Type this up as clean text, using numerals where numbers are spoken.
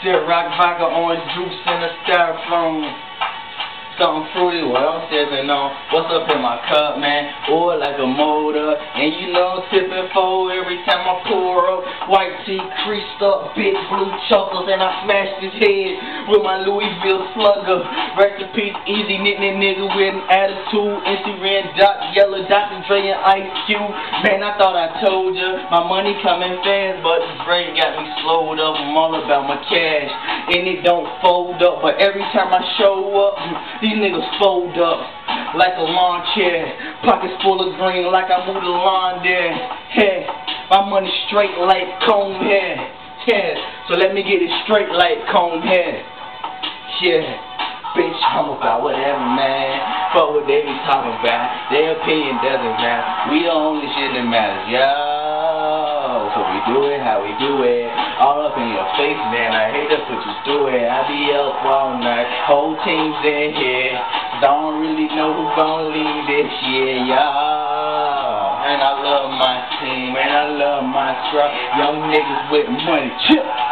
Still rock vodka, orange juice in a styrofoam. Something fruity, what I'm sipping on. What's up in my cup, man? Oil like a motor. And you know, tipping fold every time I pour up. White tee creased up, big blue chocolates, and I smashed his head with my Louisville slugger. Rest in peace, easy knitting nigga with an attitude. NC ran Doc, Yellow Dr. Dre and Ice Cube. Man, I thought I told ya, my money coming fast, but the brain got me slowed up. I'm all about my cash, and it don't fold up. But every time I show up, these niggas fold up like a lawn chair. Pockets full of green like I moved the lawn there. Hey, my money straight like comb hair. Yeah, so let me get it straight like comb hair. Yeah, bitch, I'm about whatever, man. Fuck what they be talking about. Their opinion doesn't matter. We the only shit that matters, yo. So we do it how we do it. All up in your face, man. I hate to put you through it. I be up all night. Whole team's in here. Don't really know who gon' lead this year, y'all. And I love my team, and I love my squad. Young niggas with money, chip.